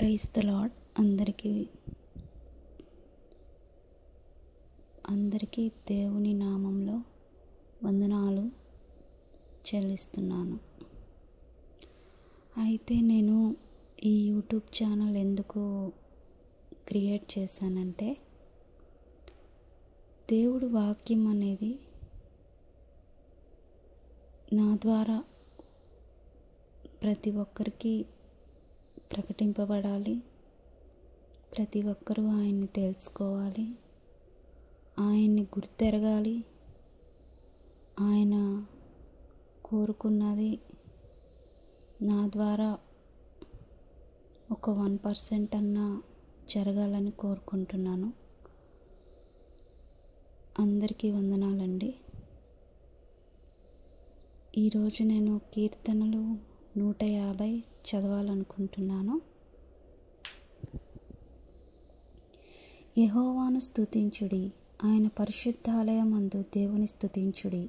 Praise the lord. అందరికీ దేవుని నామంలో వందనాలు చెల్లిస్తున్నాను. అయితే నేను ఈ యూట్యూబ్ ఛానల్ ఎందుకు క్రియేట్ చేశానంటే, దేవుడు వాక్యం అనేది నా ద్వారా ప్రతి ఒక్కరికి ప్రకటింపబడాలి. ప్రతి ఒక్కరూ ఆయన్ని తెలుసుకోవాలి, ఆయన్ని గుర్తెరగాలి. ఆయన కోరుకున్నది నా ద్వారా ఒక 1% అన్నా జరగాలని కోరుకుంటున్నాను. అందరికీ వందనాలండి. ఈరోజు నేను కీర్తనలు 150 చదవాలనుకుంటున్నాను. యెహోవాను స్తుతించుడి, ఆయన పరిశుద్ధాలయమందు దేవుని స్తుతించుడి.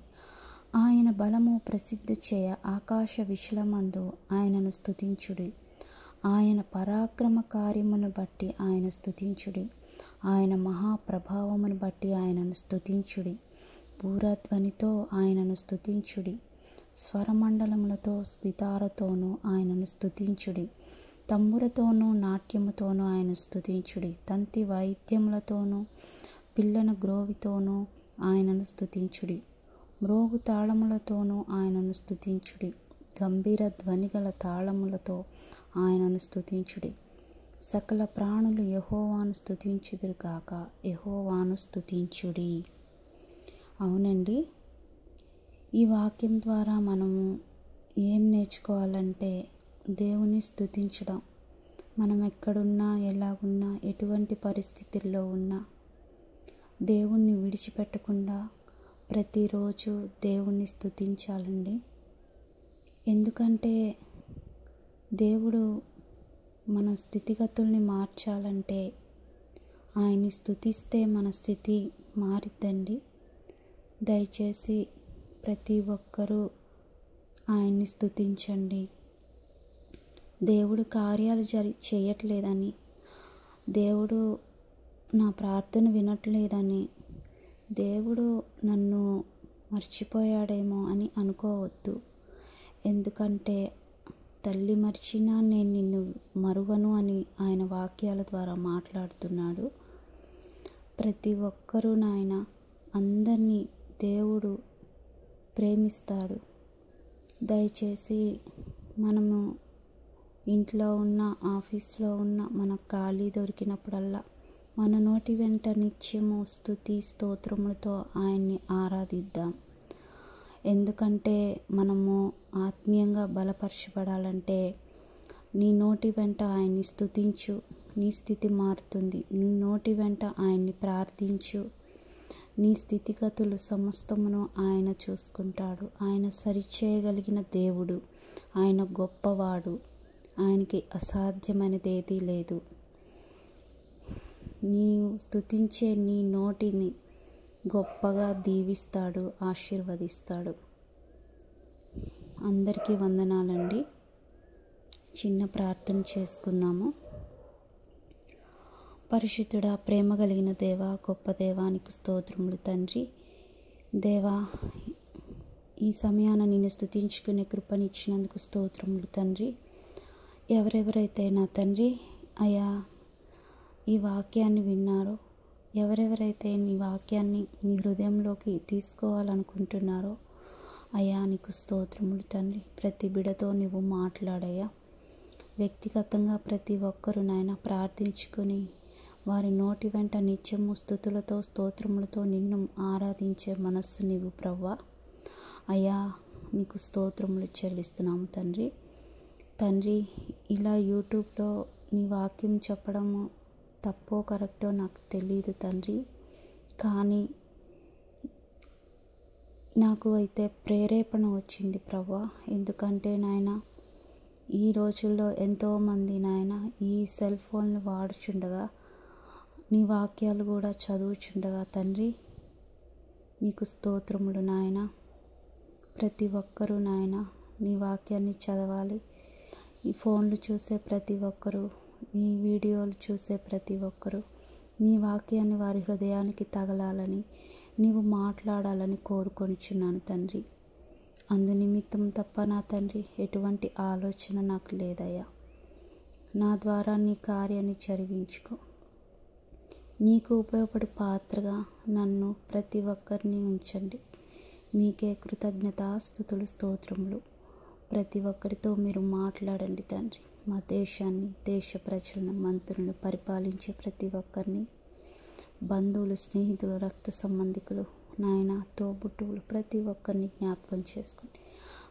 ఆయన బలము ప్రసిద్ధి చేయ ఆకాశ విశాలమందు ఆయనను స్తుతించుడి. ఆయన పరాక్రమ కార్యమును బట్టి ఆయన స్తుతించుడి. ఆయన మహాప్రభావమును బట్టి ఆయనను స్తుతించుడి. బూరధ్వనితో ఆయనను స్తుతించుడి. స్వరమండలములతో సితారతోనూ ఆయనను స్తుతించుడి. తంబురతోనూ నాట్యముతోనూ ఆయన స్తుతించుడి. తంతి వాయిద్యములతోనూ పిల్లన గ్రోవితోనూ ఆయనను స్తుతించుడి. మ్రోగు తాళములతోనూ ఆయనను స్తుతించుడి. గంభీర ధ్వనిగల తాళములతో ఆయనను స్తుతించుడి. సకల ప్రాణులు యెహోవాను స్తుతించుదురు గాక. యెహోవాను స్తుతించుడి. అవునండి, ఈ వాక్యం ద్వారా మనము ఏం నేర్చుకోవాలంటే, దేవుని స్తుతించడం. మనం ఎక్కడున్నా, ఎలాగున్నా, ఎటువంటి పరిస్థితుల్లో ఉన్నా దేవుణ్ణి విడిచిపెట్టకుండా ప్రతిరోజు దేవుణ్ణి స్తుతించాలండి. ఎందుకంటే దేవుడు మన స్థితిగతుల్ని మార్చాలంటే ఆయన్ని స్తుతిస్తే మన స్థితి మారిద్దండి. దయచేసి ప్రతి ఒక్కరూ ఆయన్ని స్తుతించండి. దేవుడు కార్యాలు చేయట్లేదని, దేవుడు నా ప్రార్థన వినట్లేదని, దేవుడు నన్ను మర్చిపోయాడేమో అని అనుకోవద్దు. ఎందుకంటే తల్లి మర్చినా నేను నిన్ను మరువను అని ఆయన వాక్యాల ద్వారా మాట్లాడుతున్నాడు. ప్రతి ఒక్కరూ నాయన, అందరినీ దేవుడు ప్రేమిస్తాడు. దయచేసి మనము ఇంట్లో ఉన్న, ఆఫీస్లో ఉన్న, మనకు ఖాళీ దొరికినప్పుడల్లా మన నోటి వెంట నిత్యము స్తుతి స్తోత్రములతో ఆయన్ని ఆరాధిద్దాం. ఎందుకంటే మనము ఆత్మీయంగా బలపరచబడాలంటే నీ నోటి వెంట ఆయన్ని స్తుతించు, నీ స్థితి మారుతుంది. నీ నోటి వెంట ఆయన్ని ప్రార్థించు, నీ స్థితిగతులు సమస్తమును ఆయన చూసుకుంటాడు. ఆయన సరిచేయగలిగిన దేవుడు, ఆయన గొప్పవాడు, ఆయనకి అసాధ్యమైనది ఏదీ లేదు. నీవు స్తుతించే నీ నోటిని గొప్పగా దీవిస్తాడు, ఆశీర్వదిస్తాడు. అందరికీ వందనాలండి. చిన్న ప్రార్థన చేసుకుందాము. పరిశుద్ధుడా, ప్రేమ కలిగిన దేవా, గొప్ప దేవానికి స్తోత్రములు తండ్రి. దేవా, ఈ సమయాన నిన్ను స్తుతించుకునే కృపనిచ్చినందుకు స్తోత్రములు తండ్రి. ఎవరెవరైతే నా తండ్రి అయా ఈ వాక్యాన్ని విన్నారో, ఎవరెవరైతే నీ వాక్యాన్ని నీ హృదయంలోకి తీసుకోవాలనుకుంటున్నారో అయా నీకు స్తోత్రములు తండ్రి. ప్రతి బిడతో నువ్వు మాట్లాడయ్యా. వ్యక్తిగతంగా ప్రతి ఒక్కరు నాయన ప్రార్థించుకొని వారి నోటి వెంట నిత్యము స్తుతులతో స్తోత్రములతో నిన్ను ఆరాధించే మనస్సు నీవు ప్రవ్వా. అయ్యా నీకు స్తోత్రములు చెల్లిస్తున్నాము తండ్రి. తండ్రి, ఇలా యూట్యూబ్లో నీ వాక్యం చెప్పడము తప్పో కరెక్టో నాకు తెలియదు తండ్రి. కానీ నాకు అయితే ప్రేరేపణ వచ్చింది ప్రవ్వా. ఎందుకంటే నాయన, ఈ రోజుల్లో ఎంతోమంది నాయన ఈ సెల్ ఫోన్లు వాడుచుండగా, నీ వాక్యాలు కూడా చదువుచుండగా తండ్రి నీకు స్తోత్రములు నాయన. ప్రతి ఒక్కరూ నాయన నీ వాక్యాన్ని చదవాలి. ఈ ఫోన్లు చూసే ప్రతి ఒక్కరూ ఈ వీడియోలు చూసే ప్రతి ఒక్కరూ నీ వాక్యాన్ని వారి హృదయానికి తగలాలని, నీవు మాట్లాడాలని కోరుకొనిచున్నాను తండ్రి. అందు నిమిత్తం తప్ప నా తండ్రి ఎటువంటి ఆలోచన నాకు లేదయ్యా. నా ద్వారా నీ కార్యాన్ని జరిగించుకో. నీకు ఉపయోగపడే పాత్రగా నన్ను ప్రతి ఒక్కరిని ఉంచండి. మీకే కృతజ్ఞతాస్తుతులు, స్తోత్రములు. ప్రతి ఒక్కరితో మీరు మాట్లాడండి తండ్రి. మా దేశాన్ని, దేశ ప్రజలను, మంత్రులను, పరిపాలించే ప్రతి ఒక్కరిని, బంధువులు, స్నేహితులు, రక్త సంబంధికులు, నాయన తోబుట్టువులు ప్రతి ఒక్కరిని జ్ఞాపకం చేసుకోండి.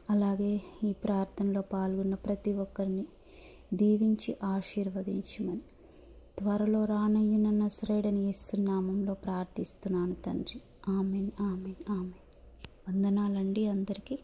అలాగే ఈ ప్రార్థనలో పాల్గొన్న ప్రతి ఒక్కరిని దీవించి ఆశీర్వదించమని త్వరలో రానయ్యున్న నజరేయుడైన యేసు నామములో ప్రార్థిస్తున్నాను తండ్రి. Amen, amen, amen. వందనాలండి అందరికీ.